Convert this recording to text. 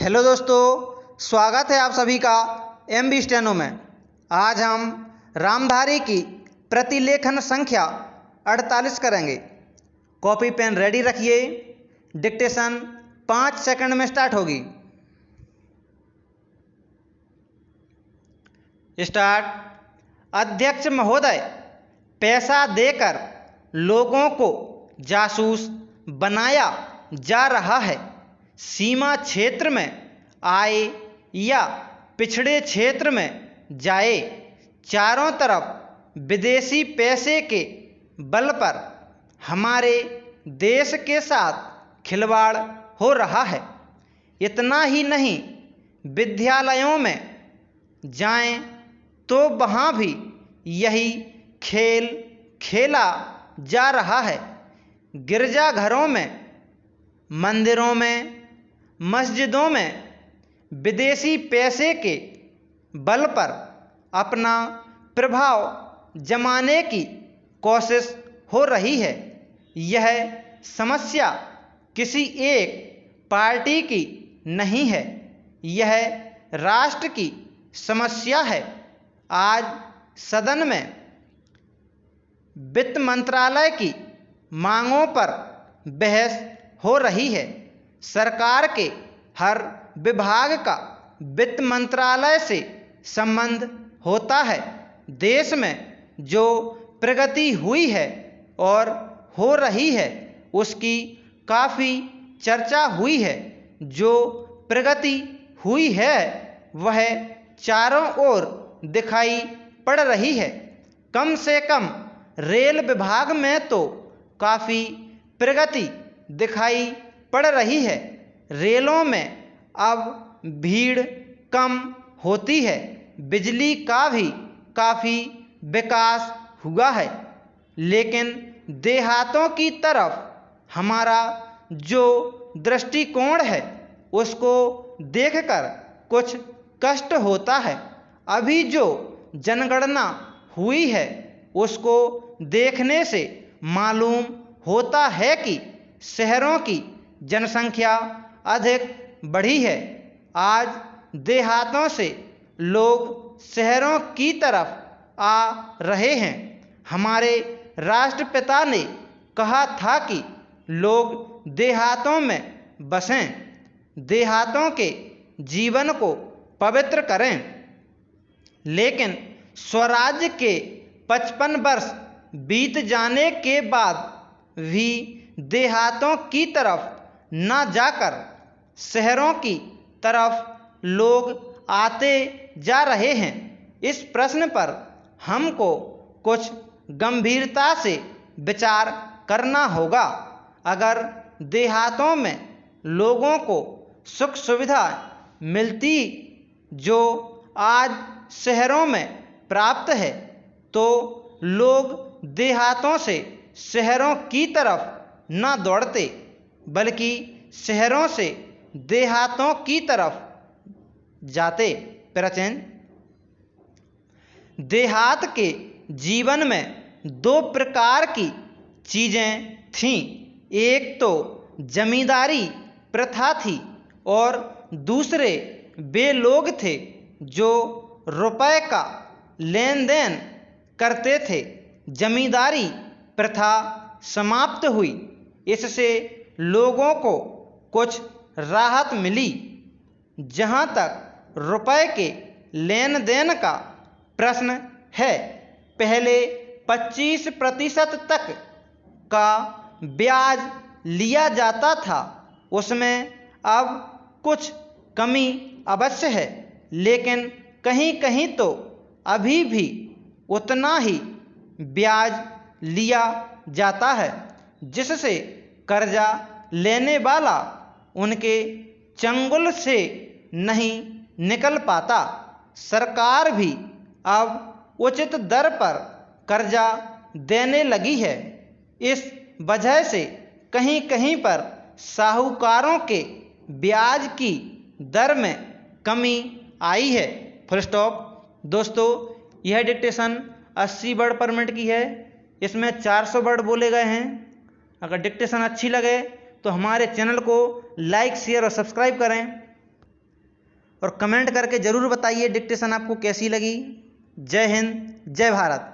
Hello दोस्तों, स्वागत है आप सभी का MB स्टेनो में। आज हम रामधारी की प्रतिलेखन संख्या 48 करेंगे। कॉपी पेन रेडी रखिए। डिक्टेशन 5 सेकंड में स्टार्ट होगी। स्टार्ट। अध्यक्ष महोदय, पैसा देकर लोगों को जासूस बनाया जा रहा है। सीमा क्षेत्र में आए या पिछड़े क्षेत्र में जाए, चारों तरफ विदेशी पैसे के बल पर हमारे देश के साथ खिलवाड़ हो रहा है। इतना ही नहीं, विद्यालयों में जाएं तो वहाँ भी यही खेल खेला जा रहा है। गिरजाघरों में, मंदिरों में, मस्जिदों में विदेशी पैसे के बल पर अपना प्रभाव जमाने की कोशिश हो रही है। यह समस्या किसी एक पार्टी की नहीं है, यह राष्ट्र की समस्या है। आज सदन में वित्त मंत्रालय की मांगों पर बहस हो रही है। सरकार के हर विभाग का वित्त मंत्रालय से संबंध होता है। देश में जो प्रगति हुई है और हो रही है, उसकी काफ़ी चर्चा हुई है। जो प्रगति हुई है वह चारों ओर दिखाई पड़ रही है। कम से कम रेल विभाग में तो काफ़ी प्रगति दिखाई पड़ रही है। रेलों में अब भीड़ कम होती है। बिजली का भी काफ़ी विकास हुआ है। लेकिन देहातों की तरफ हमारा जो दृष्टिकोण है, उसको देखकर कुछ कष्ट होता है। अभी जो जनगणना हुई है, उसको देखने से मालूम होता है कि शहरों की जनसंख्या अधिक बढ़ी है। आज देहातों से लोग शहरों की तरफ आ रहे हैं। हमारे राष्ट्रपिता ने कहा था कि लोग देहातों में बसें, देहातों के जीवन को पवित्र करें। लेकिन स्वराज्य के 55 वर्ष बीत जाने के बाद भी देहातों की तरफ न जाकर शहरों की तरफ लोग आते जा रहे हैं। इस प्रश्न पर हमको कुछ गंभीरता से विचार करना होगा। अगर देहातों में लोगों को सुख सुविधा मिलती जो आज शहरों में प्राप्त है, तो लोग देहातों से शहरों की तरफ न दौड़ते, बल्कि शहरों से देहातों की तरफ जाते। प्रचेन। देहात के जीवन में 2 प्रकार की चीज़ें थीं। एक तो जमींदारी प्रथा थी और दूसरे वे लोग थे जो रुपए का लेन देन करते थे। जमींदारी प्रथा समाप्त हुई। इससे लोगों को कुछ राहत मिली। जहाँ तक रुपए के लेन देन का प्रश्न है, पहले 25% तक का ब्याज लिया जाता था। उसमें अब कुछ कमी अवश्य है, लेकिन कहीं कहीं तो अभी भी उतना ही ब्याज लिया जाता है, जिससे कर्जा लेने वाला उनके चंगुल से नहीं निकल पाता। सरकार भी अब उचित दर पर कर्जा देने लगी है। इस वजह से कहीं कहीं पर साहूकारों के ब्याज की दर में कमी आई है। Full stop. दोस्तों, यह डिक्टेशन 80 वर्ड पर मिनट की है। इसमें 400 वर्ड बोले गए हैं। अगर डिक्टेशन अच्छी लगे तो हमारे चैनल को लाइक, शेयर और सब्सक्राइब करें। और कमेंट करके ज़रूर बताइए डिक्टेशन आपको कैसी लगी। जय हिंद, जय भारत।